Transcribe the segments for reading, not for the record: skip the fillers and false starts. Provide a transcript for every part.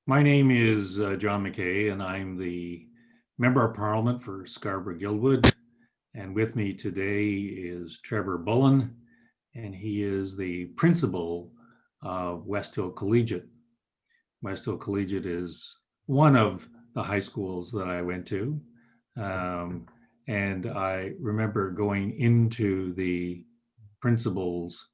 My name is John McKay, and I'm the Member of Parliament for Scarborough-Guildwood. And with me today is Trevor Bullen, and he is the principal of West Hill Collegiate. West Hill Collegiate is one of the high schools that I went to. And I remember going into the principal's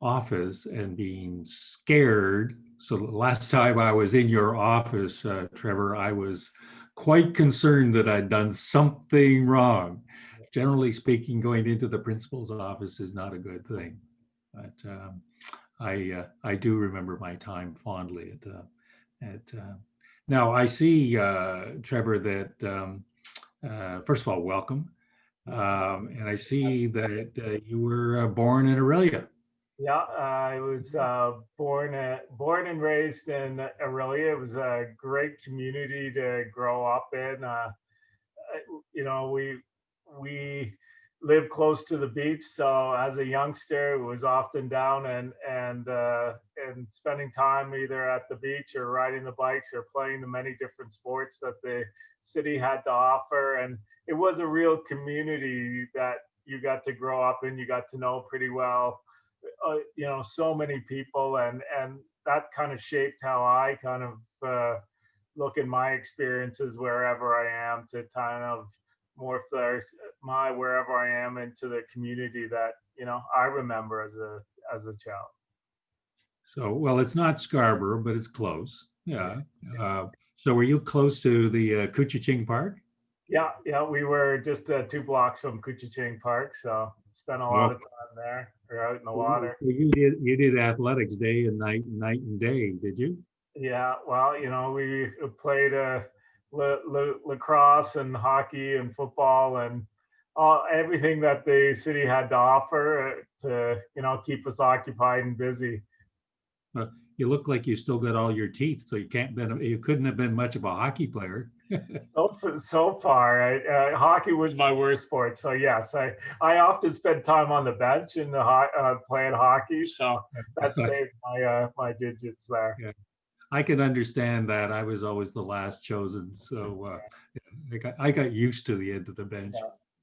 office and being scared. So the last time I was in your office, Trevor, I was quite concerned that I'd done something wrong. Generally speaking, going into the principal's office is not a good thing, but I do remember my time fondly at now I see, Trevor, that first of all, welcome. And I see that you were born in Aurelia. Yeah, I was born and raised in Aurelia. It was a great community to grow up in. We lived close to the beach, so as a youngster, it was often down and spending time either at the beach or riding the bikes or playing the many different sports that the city had to offer. And it was a real community that you got to grow up in. You got to know pretty well, so many people, and that kind of shaped how I kind of look in my experiences wherever I am to kind of morph my wherever I am into the community that I remember as a child. So, well, it's not Scarborough, but it's close. Yeah. So were you close to the Couchiching Park? Yeah, we were just 2 blocks from Couchiching Park, so spent a lot Oh, of time there. We're out in the water. you did athletics day and night and day, did you? Yeah, well, we played lacrosse and hockey and football and everything that the city had to offer to, keep us occupied and busy. You look like you still got all your teeth, so you couldn't have been much of a hockey player. So far, hockey was my worst sport. So yes, I often spent time on the bench and playing hockey. So that saved my digits there. Yeah. I can understand that. I was always the last chosen, so I got used to the end of the bench.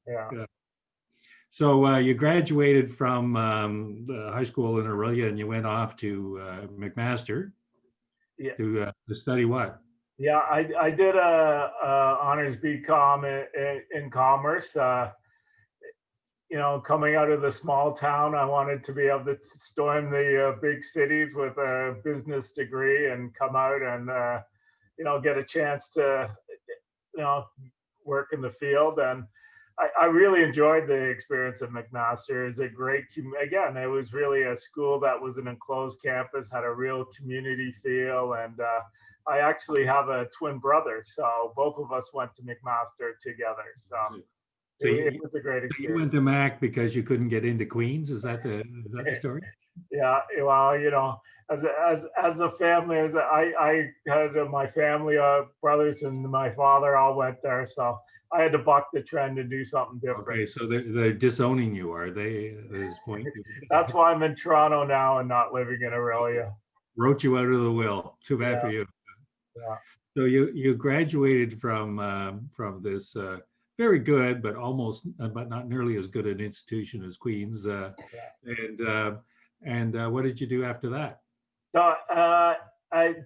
Yeah. Yeah. So you graduated from the high school in Aurelia, and you went off to McMaster Yeah. to study what? Yeah, I did a honors BCom in commerce. Coming out of the small town, I wanted to be able to storm the big cities with a business degree and come out and get a chance to you know work in the field. And I really enjoyed the experience at McMaster. It's a great, again, it was really a school that was an enclosed campus, had a real community feel. And I actually have a twin brother. So both of us went to McMaster together. So So it was a great you went experience. to Mac because you couldn't get into Queens. Is that the story? Yeah, well, as a family, I had my family, brothers and my father all went there, so I had to buck the trend and do something different. Okay, so they're disowning you, are they, at this point? That's why I'm in Toronto now and not living in Aurelia. Wrote you out of the will. Too bad for Yeah, you. yeah, So you graduated from this very good, but not nearly as good an institution as Queens. yeah. And what did you do after that? So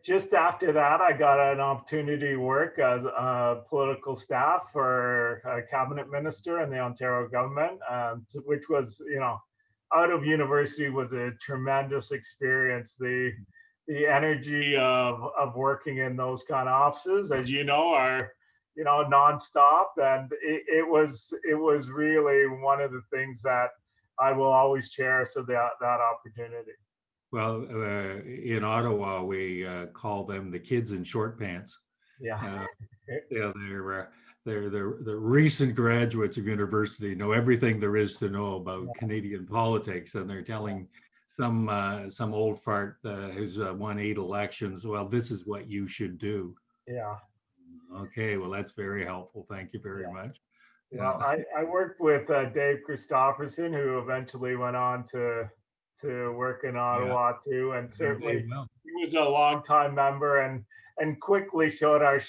just after that, I got an opportunity to work as political staff for a cabinet minister in the Ontario government, which was, out of university was a tremendous experience. The energy of working in those kind of offices, as you know, are nonstop, and it was really one of the things that I will always cherish of that opportunity. Well, in Ottawa, we call them the kids in short pants. Yeah. Uh, yeah, they're the recent graduates of university know everything there is to know about Canadian politics, and they're telling some old fart who's won 8 elections, well, this is what you should do. Yeah. Okay, well, that's very helpful. Thank you very Yeah. much. Well, I worked with Dave Christopherson, who eventually went on to to work in Yeah, Ottawa too, and you certainly did well. he was a longtime member and quickly showed us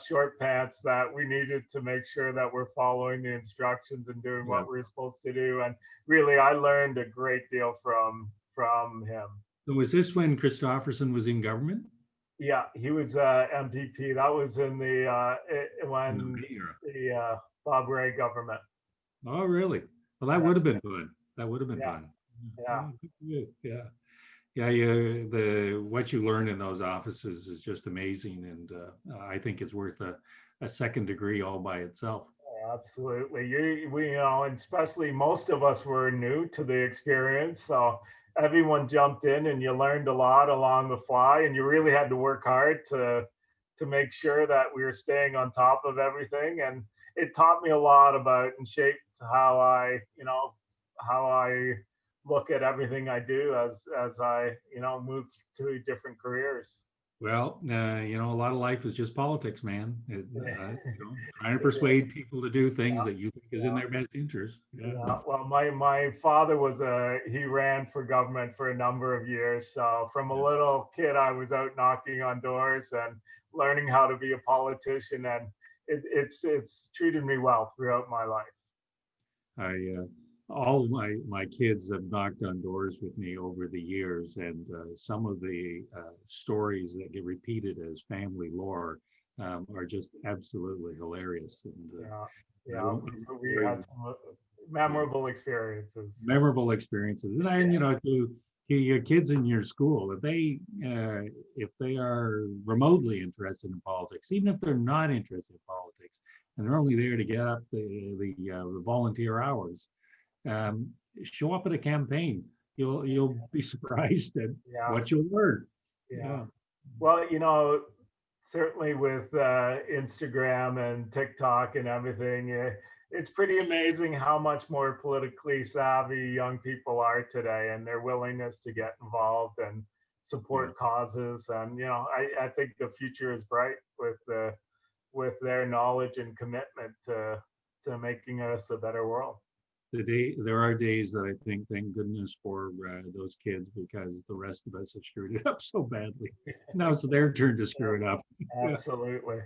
short pants that we needed to make sure that we're following the instructions and doing Yeah. what we're supposed to do. And really, I learned a great deal from him. So was this when Christopherson was in government? Yeah, he was MPP. That was in the In the when May era? the Bob Ray government. Oh, really? Well, that Yeah, would have been fun. That would have been yeah, fun. yeah. Yeah, good for you. Yeah. Yeah, you, the what you learn in those offices is just amazing, and I think it's worth a second degree all by itself. Absolutely. We, and especially most of us were new to the experience. So everyone jumped in and you learned a lot along the fly and you really had to work hard to make sure that we were staying on top of everything. And it taught me a lot about and shaped how I look at everything I do as I, move to different careers. Well, a lot of life is just politics, man. Trying to It persuade people to do things is. that you think is in Yeah. their best interest. Yeah. Yeah, well, my father he ran for government for a number of years. So from a Yeah. little kid, I was out knocking on doors and learning how to be a politician, and it's treated me well throughout my life. I all my kids have knocked on doors with me over the years, and some of the stories that get repeated as family lore are just absolutely hilarious. And Yeah, I yeah, won't, we had some yeah, memorable experiences. memorable experiences. And then, to your kids in your school, if they are remotely interested in politics, even if they're not interested in politics, and they're only there to get up the volunteer hours, um, show up at a campaign. You'll be surprised at Yeah, what you'll learn. yeah. Yeah, Well, certainly with Instagram and TikTok and everything, it's pretty amazing how much more politically savvy young people are today and their willingness to get involved and yeah. support causes. And, I think the future is bright with their knowledge and commitment to making us a better world. There are days that I think, thank goodness for those kids, because the rest of us have screwed it up so badly. Now it's their turn to screw it up. Yeah. Absolutely.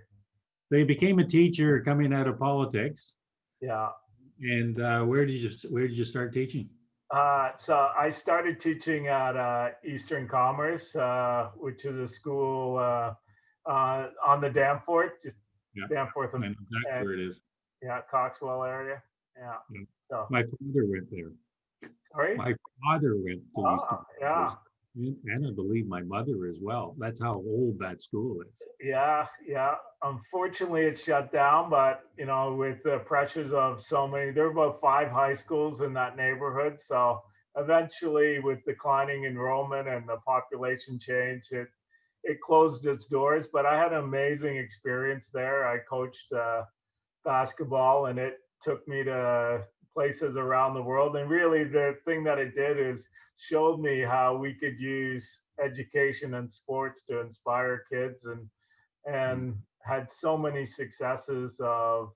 They became a teacher coming out of politics. Yeah. And where did you start teaching? So I started teaching at Eastern Commerce, which is a school on the Danforth, just Yeah, Danforth I know exactly and where it is. yeah, Coxwell area. Yeah. Yeah. So My father went there. sorry. My father went to Eastern Oh, yeah, Commerce, and I believe my mother as well. That's how old that school is. yeah, yeah. Unfortunately, it shut down, but with the pressures of so many, there were about 5 high schools in that neighborhood. So eventually, with declining enrollment and the population change, it closed its doors. But I had an amazing experience there. I coached basketball, and it took me to places around the world. And really, the thing that it did is showed me how we could use education and sports to inspire kids, Mm. and had so many successes of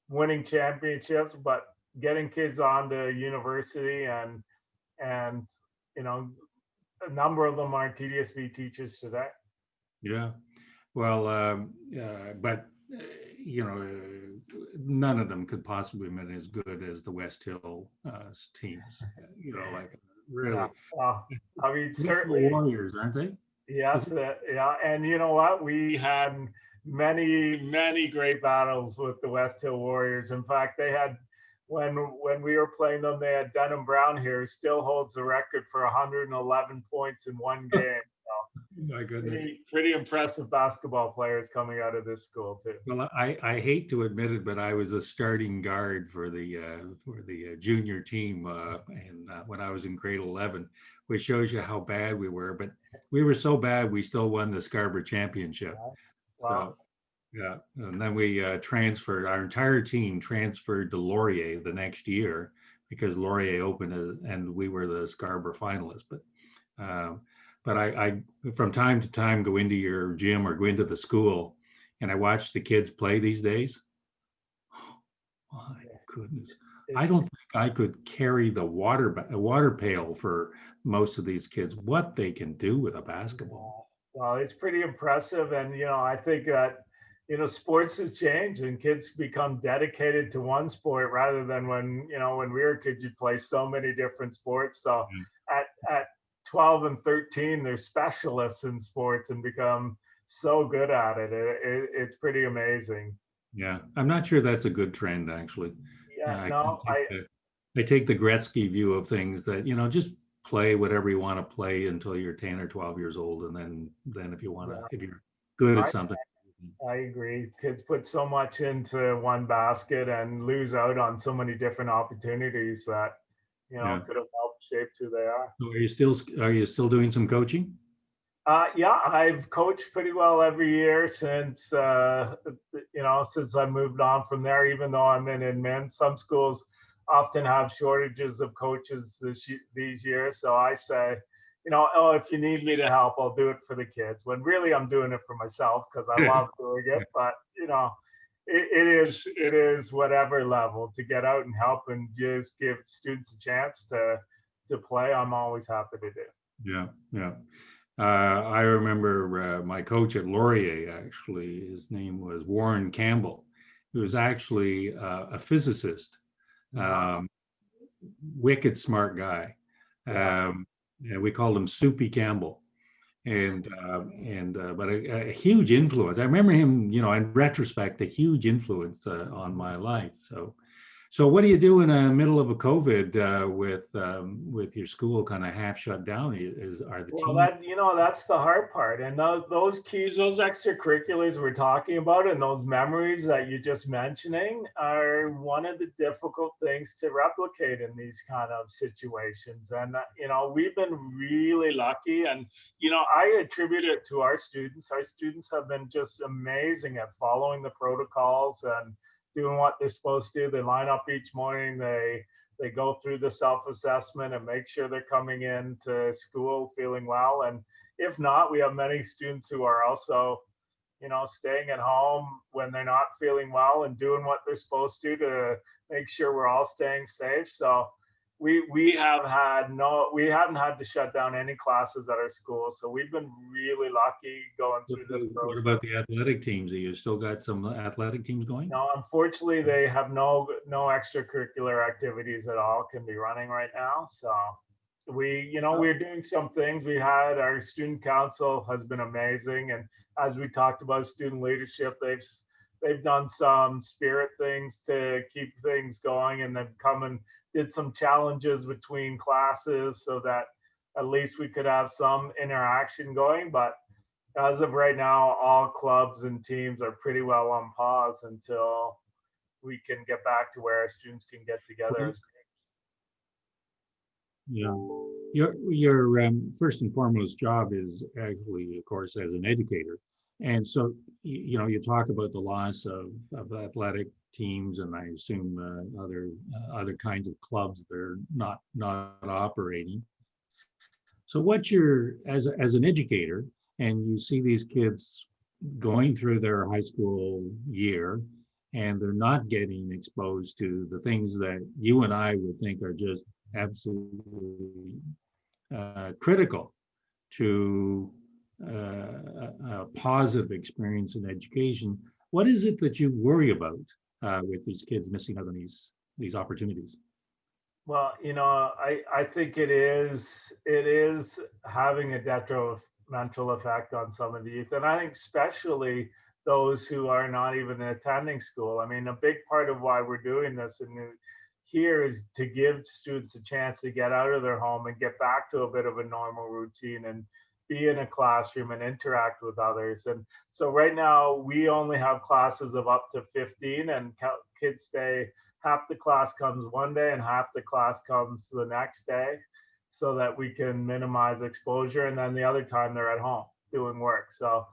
winning championships, but getting kids on to university, and you know a number of them are TDSB teachers today. Yeah. Well, but none of them could possibly have been as good as the West Hill teams. Like Yeah, really, I mean West Hill certainly. Warriors, aren't they? Is Yes, it? yeah, and you know what? We had many, many great battles with the West Hill Warriors. In fact, they had when we were playing them, they had Denham Brown here, who still holds the record for 111 points in one game. My goodness. Pretty impressive basketball players coming out of this school too. Well, I hate to admit it, but I was a starting guard for the junior team, and when I was in grade 11, which shows you how bad we were. But we were so bad, we still won the Scarborough Championship. Wow. So yeah, and then we transferred. Our entire team transferred to Laurier the next year because Laurier opened, and we were the Scarborough finalists. Uh, but I, from time to time, go into your gym or go into the school, and I watch the kids play these days. Oh, my goodness, I don't think I could carry a water pail for most of these kids what they can do with a basketball. Well, it's pretty impressive. And, I think that, sports has changed and kids become dedicated to one sport rather than when we were kids, you'd play so many different sports. So at 12 and 13, they're specialists in sports and become so good at it. It's pretty amazing. Yeah, I'm not sure that's a good trend, actually. Yeah, I no, I take the Gretzky view of things that, just play whatever you want to play until you're 10 or 12 years old. And then if you want to, yeah, if you're good at I, something. I agree. Kids put so much into one basket and lose out on so many different opportunities that, Yeah. could have helped shape who they are. So are you still doing some coaching? Yeah, I've coached pretty well every year since I moved on from there. Even though I'm in admin, some schools often have shortages of coaches these years. So I say, oh, if you need me to help, I'll do it for the kids. When really I'm doing it for myself because I love doing it. But it is whatever level to get out and help and just give students a chance to play. I'm always happy to do. Yeah, yeah. I remember my coach at Laurier, actually, his name was Warren Campbell. He was actually a physicist, Uh-huh. um, wicked smart guy. Yeah. And we called him Soupy Campbell. But a huge influence. I remember him, in retrospect, a huge influence on my life. So what do you do in the middle of a COVID with your school kind of half shut down? Are the Well, team? that's the hard part. And those keys, those extracurriculars we're talking about, and those memories that you're just mentioning are one of the difficult things to replicate in these kind of situations. And, we've been really lucky. And, I attribute it to our students. Our students have been just amazing at following the protocols and doing what they're supposed to. They line up each morning. They go through the self-assessment and make sure they're coming into school feeling well. And if not, we have many students who are also, staying at home when they're not feeling well and doing what they're supposed to make sure we're all staying safe. So we haven't had to shut down any classes at our school. So we've been really lucky going What through this about, what process. about the athletic teams? Have you still got some athletic teams going? No, unfortunately, they have no extracurricular activities at all can be running right now. So we're doing some things. We had our student council has been amazing, and as we talked about student leadership, they've done some spirit things to keep things going, and they've come and did some challenges between classes so that at least we could have some interaction going. But as of right now, all clubs and teams are pretty well on pause until we can get back to where students can get together Well, as yeah. Your first and foremost job is actually, of course, as an educator. And so, you talk about the loss of athletic teams, and I assume other kinds of clubs that are not operating. So as an educator, and you see these kids going through their high school year, and they're not getting exposed to the things that you and I would think are just absolutely critical to a positive experience in education. What is it that you worry about with these kids missing out on these opportunities? well. I think it is having a detrimental effect on some of the youth, and I think especially those who are not even attending school. I mean, a big part of why we're doing this and here is to give students a chance to get out of their home and get back to a bit of a normal routine and be in a classroom and interact with others. And so right now we only have classes of up to 15, and kids stay, half the class comes one day and half the class comes the next day so that we can minimize exposure, and then the other time they're at home doing work. So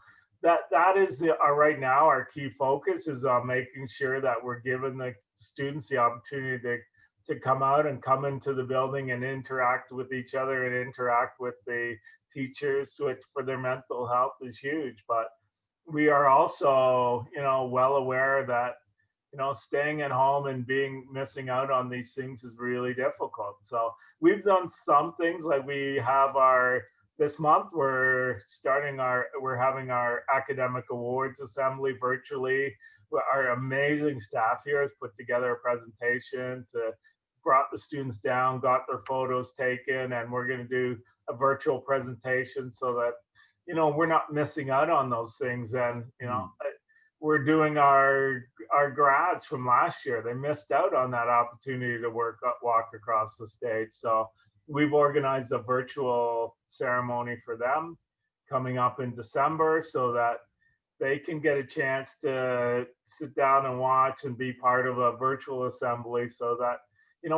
that is right now our key focus is on making sure that we're giving the students the opportunity to come out and come into the building and interact with each other and interact with the teachers, which for their mental health is huge. But we are also, well aware that staying at home and missing out on these things is really difficult. So we've done some things, like we have this month we're having our academic awards assembly virtually. Our amazing staff here has put together a presentation brought the students down, got their photos taken, and we're going to do a virtual presentation so that we're not missing out on those things. And we're doing our grads from last year. They missed out on that opportunity to walk across the stage. So we've organized a virtual ceremony for them coming up in December so that they can get a chance to sit down and watch and be part of a virtual assembly, so that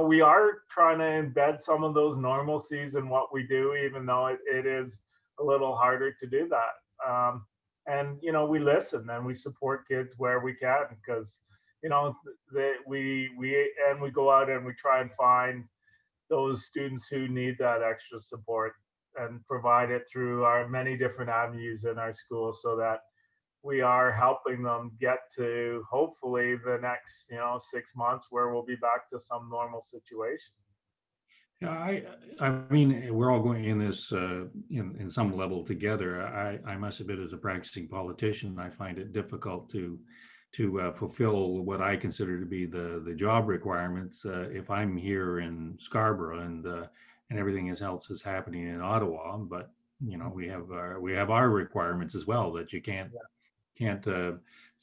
we are trying to embed some of those normalcies in what we do, even though it is a little harder to do that. And we listen and we support kids where we can, because we go out and we try and find those students who need that extra support and provide it through our many different avenues in our school, so that we are helping them get to hopefully the next 6 months where we'll be back to some normal situation. Yeah, I mean, we're all going in this in some level together. I must admit, as a practicing politician, I find it difficult to fulfill what I consider to be the job requirements if I'm here in Scarborough and everything else is happening in Ottawa. But we have our requirements as well, that you can't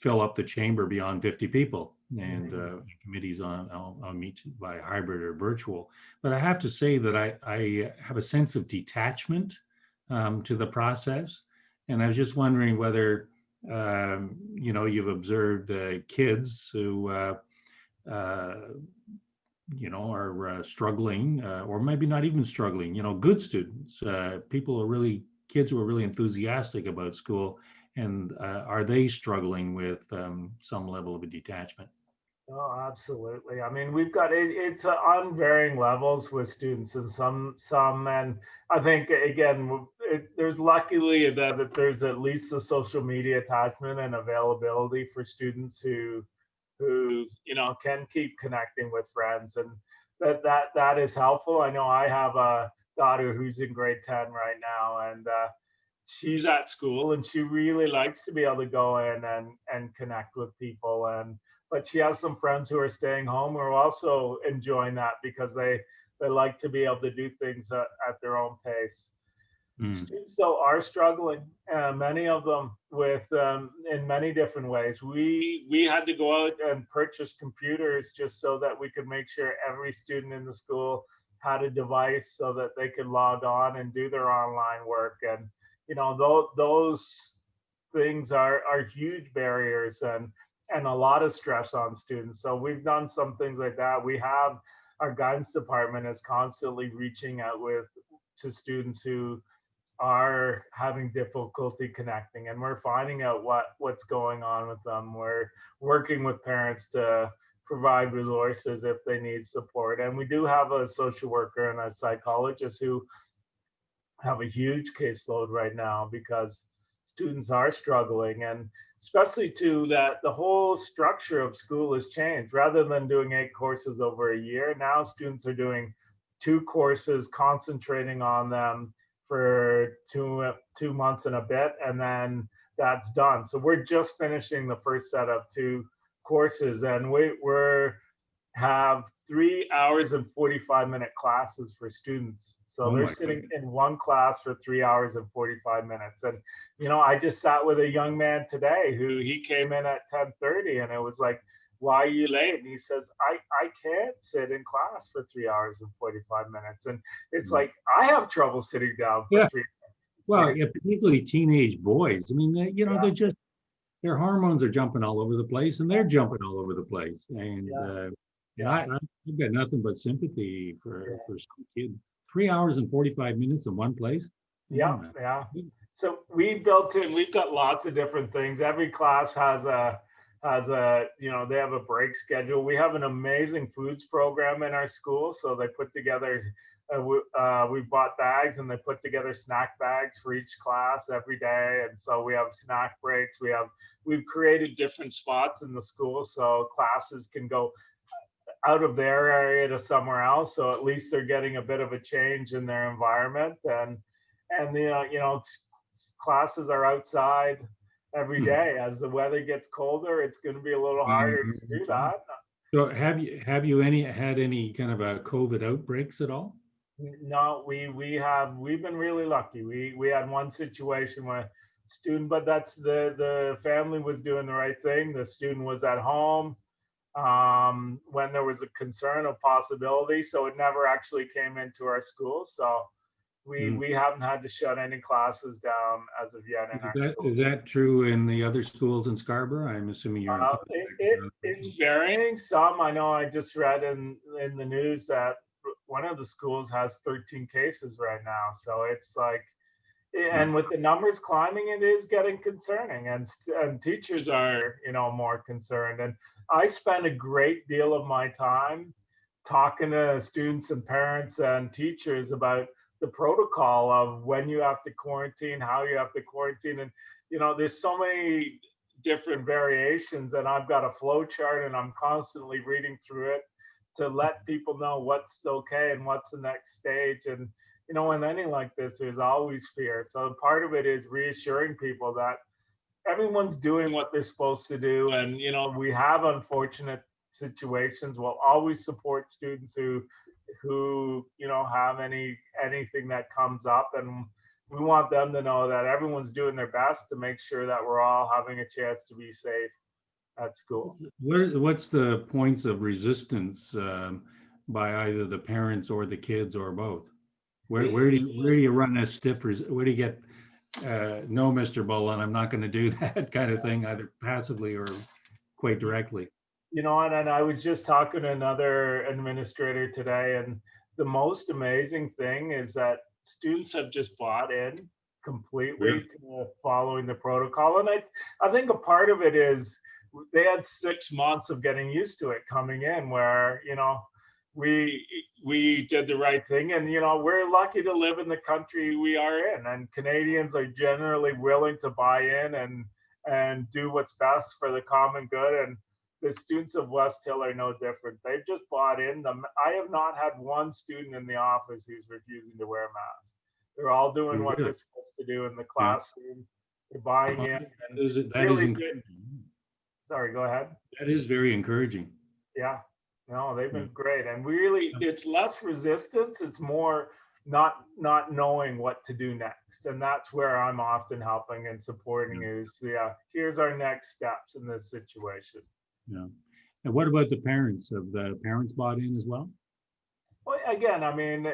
fill up the chamber beyond 50 people, and committees on meet by hybrid or virtual. But I have to say that I have a sense of detachment to the process, and I was just wondering whether you've observed kids who are struggling, or maybe not even struggling, good students, kids who are really enthusiastic about school, and are they struggling with some level of a detachment? Oh, absolutely. I mean, we've got it's on varying levels with students, and and I think again, there's luckily that there's at least the social media attachment and availability for students who can keep connecting with friends, and that is helpful. I know I have a daughter who's in grade 10 right now, and she's at school and she really likes to be able to go in and connect with people, but she has some friends who are staying home who are also enjoying that, because they like to be able to do things at their own pace. Students though are struggling, many of them with in many different ways. We had to go out and purchase computers just so that we could make sure every student in the school had a device so that they could log on and do their online work. And those things are huge barriers and a lot of stress on students. So we've done some things like that. We have our guidance department is constantly reaching out to students who are having difficulty connecting, and we're finding out what's going on with them. We're working with parents to provide resources if they need support. And we do have a social worker and a psychologist who have a huge caseload right now, because students are struggling, and especially that the whole structure of school has changed. Rather than doing 8 courses over a year, now students are doing 2 courses, concentrating on them for 2 months and a bit, and then that's done. So we're just finishing the first set of 2 courses, and we're have 3 hours and 45-minute classes for students. So they're sitting in one class for 3 hours and 45 minutes. And, I just sat with a young man today who he came in at 10:30, and it was like, why are you late? And he says, I can't sit in class for 3 hours and 45 minutes. And it's like, I have trouble sitting down for 3 minutes. Well, yeah, particularly teenage boys. I mean, they're just, their hormones are jumping all over the place, and they're jumping all over the place. And I've got nothing but sympathy for some kid. 3 hours and 45 minutes in one place. Yeah. So we've got lots of different things. Every class has has a, they have a break schedule. We have an amazing foods program in our school. So they put together, we bought bags and they put together snack bags for each class every day. And so we have snack breaks. We've created different spots in the school so classes can go out of their area to somewhere else. So at least they're getting a bit of a change in their environment. And classes are outside every Hmm. day. As the weather gets colder, it's going to be a little harder to do that. So have you had any kind of a COVID outbreaks at all? No, we've been really lucky. We had one situation where student, but that's the family was doing the right thing. The student was at home when there was a concern of possibility, so it never actually came into our school. So Mm. we haven't had to shut any classes down as of yet in Is our that school. is that true in the other schools in Scarborough? I'm assuming you're in contact with other It's people. varying. Some I know I just read in the news that one of the schools has 13 cases right now. So it's like, Yeah. and with the numbers climbing, it is getting concerning, and teachers are more concerned. And I spend a great deal of my time talking to students and parents and teachers about the protocol of when you have to quarantine, how you have to quarantine, and there's so many different variations, and I've got a flow chart, and I'm constantly reading through it to let people know what's okay and what's the next stage. And in anything like this, there's always fear. So part of it is reassuring people that everyone's doing what they're supposed to do. And, we have unfortunate situations. We'll always support students who have anything that comes up. And we want them to know that everyone's doing their best to make sure that we're all having a chance to be safe at school. What's the points of resistance by either the parents or the kids or both? Where do you run a where do you get no, Mr. Bullen, I'm not going to do that kind of thing, either passively or quite directly? And I was just talking to another administrator today, and the most amazing thing is that students have just bought in completely Really? to following the protocol. And I think a part of it is they had 6 months of getting used to it coming in, where we we did the right thing. And we're lucky to live in the country we are in, and Canadians are generally willing to buy in and do what's best for the common good. And the students of West Hill are no different. They've just bought in them. I have not had one student in the office who's refusing to wear a mask. They're all doing what Really? they're supposed to do in the Yeah. classroom. They're buying Well, in, and that is really good. encouraging. Sorry, go ahead. That is very encouraging. Yeah, no, they've Yeah. been great. And really, it's less resistance. It's more not knowing what to do next. And that's where I'm often helping and supporting Yeah. is, yeah, here's our next steps in this situation. Yeah. And what about the parents? Have the parents bought in as well? Well, again, I mean,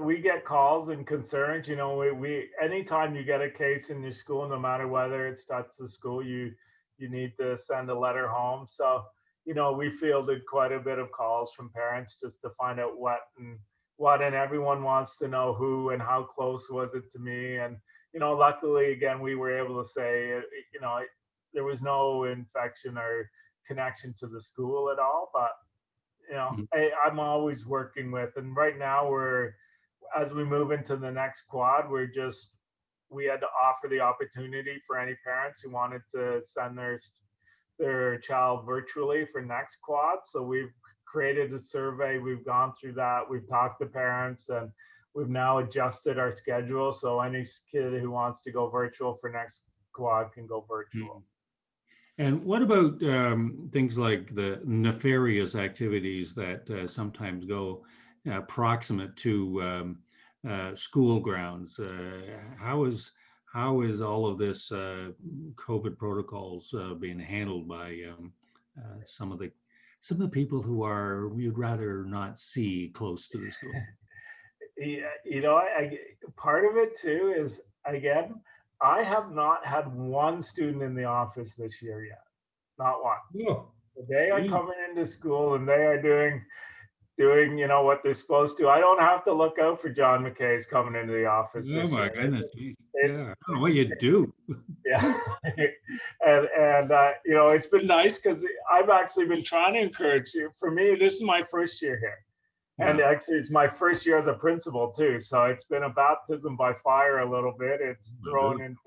we get calls and concerns. We anytime you get a case in your school, no matter whether it starts the school, you need to send a letter home. So, we fielded quite a bit of calls from parents just to find out and everyone wants to know who and how close was it to me. And luckily, again, we were able to say, there was no infection or connection to the school at all, but Mhm. I'm always working with, and right now as we move into the next quad, we had to offer the opportunity for any parents who wanted to send their child virtually for next quad. So we've created a survey. We've gone through that. We've talked to parents, and we've now adjusted our schedule. So any kid who wants to go virtual for next quad can go virtual. Mhm. And what about things like the nefarious activities that sometimes go proximate to school grounds? How is all of this COVID protocols being handled by some of the people who are you'd rather not see close to the school? Yeah, part of it too is, again, I have not had one student in the office this year yet, not one. Oh, They are gee. coming into school and they are doing doing, what they're supposed to. I don't have to look out for John McKay's coming into the office Oh this my year. goodness. Geez. It, Yeah. I don't know what you do. yeah. And it's been nice because I've actually been trying to encourage you. For me, this is my first year here. And Yeah. actually, it's my first year as a principal too. So it's been a baptism by fire a little bit. It's My goodness.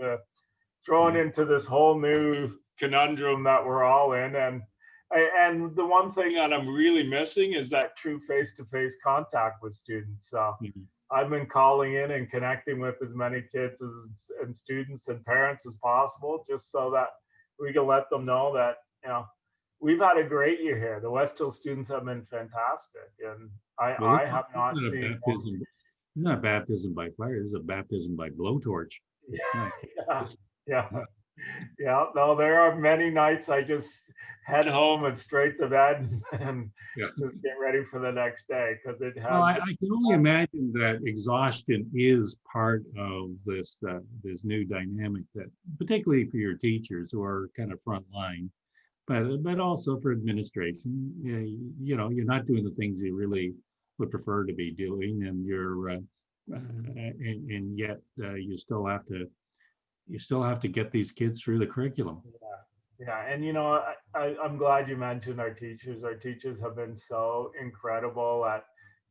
thrown Yeah. into this whole new conundrum that we're all in. And the one thing that I'm really missing is that true face-to-face contact with students. So Mhm. I've been calling in and connecting with as many kids and students and parents as possible, just so that we can let them know that we've had a great year here. The West Hill students have been fantastic, and But I have it's not not a seen one. baptism. It's not a baptism by fire. This is a baptism by blowtorch. Not Yeah, just, yeah. yeah. Yeah, no, there are many nights I just head home and straight to bed and Yeah. just get ready for the next day because it Well, has been. I can only imagine that exhaustion is part of this new dynamic that, particularly for your teachers who are kind of front line, but also for administration. You're not doing the things you really would prefer to be doing, and and yet you still have to get these kids through the curriculum. Yeah, yeah, and I'm glad you mentioned our teachers. Our teachers have been so incredible at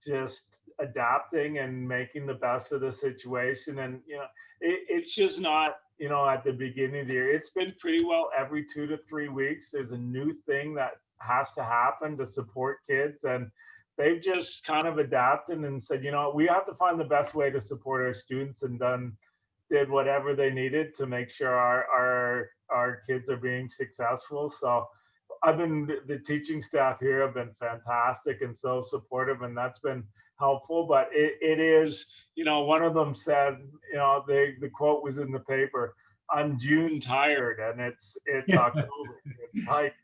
just adapting and making the best of the situation. And it's just not at the beginning of the year. It's been pretty well every 2 to 3 weeks. There's a new thing that has to happen to support kids, and they've just kind of adapted and said, we have to find the best way to support our students, and did whatever they needed to make sure our kids are being successful. So the teaching staff here have been fantastic and so supportive, and that's been helpful. But it is, one of them said, the quote was in the paper, "I'm June tired," and it's Yeah. October. It's like,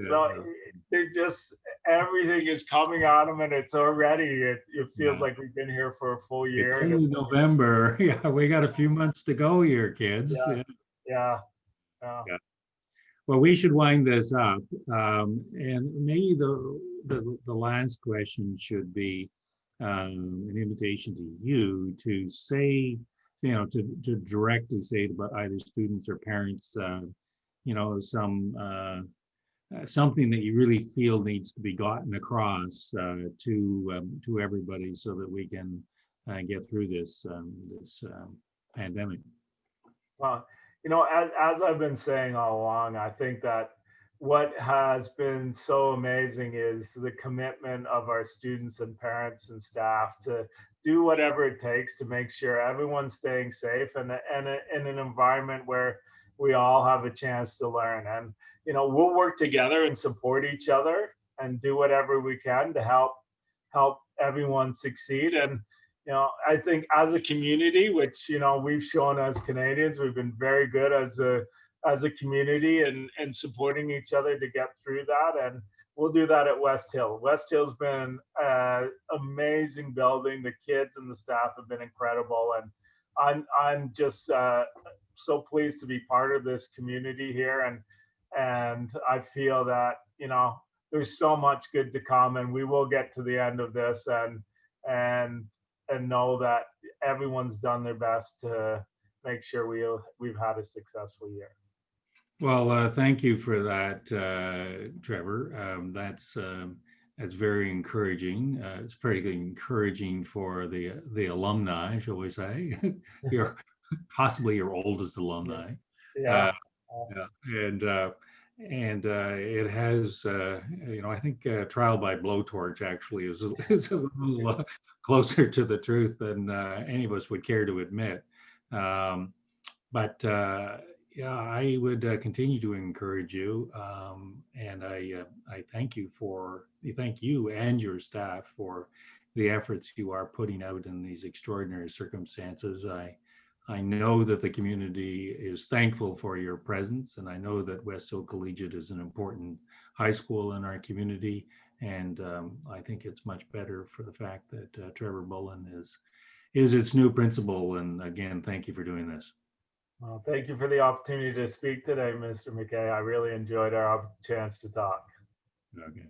so Yeah. they're just, everything is coming at them, and it's already, it feels Yeah. like we've been here for a full It's year, and only it's, November. Yeah, we got a few months to go here, kids. yeah, Yeah. yeah, yeah. Yeah. Well, we should wind this up. And maybe the last question should be an invitation to you to say, to directly say to either students or parents, something that you really feel needs to be gotten across to everybody so that we can get through this pandemic. Well, as I've been saying all along, I think that what has been so amazing is the commitment of our students and parents and staff to do whatever it takes to make sure everyone's staying safe, and in an environment where we all have a chance to learn. And we'll work together and support each other and do whatever we can to help everyone succeed. And I think as a community, which we've shown as Canadians, we've been very good as a community and supporting each other to get through that. And we'll do that at West Hill. West Hill's been an amazing building. The kids and the staff have been incredible, and I'm just so pleased to be part of this community here. And I feel that there's so much good to come, and we will get to the end of this, and know that everyone's done their best to make sure we've had a successful year. Well, thank you for that, Trevor. That's very encouraging. It's pretty encouraging for the alumni, shall we say? Your possibly your oldest alumni. Yeah. Uh, yeah, and it has, I think trial by blowtorch actually is a little closer to the truth than any of us would care to admit. Um, but yeah, I would continue to encourage you, and I thank you and your staff for the efforts you are putting out in these extraordinary circumstances. I know that the community is thankful for your presence, and I know that West Hill Collegiate is an important high school in our community, and I think it's much better for the fact that Trevor Bullen is its new principal. And again, thank you for doing this. Well, thank you for the opportunity to speak today, Mr. McKay. I really enjoyed our chance to talk. Okay.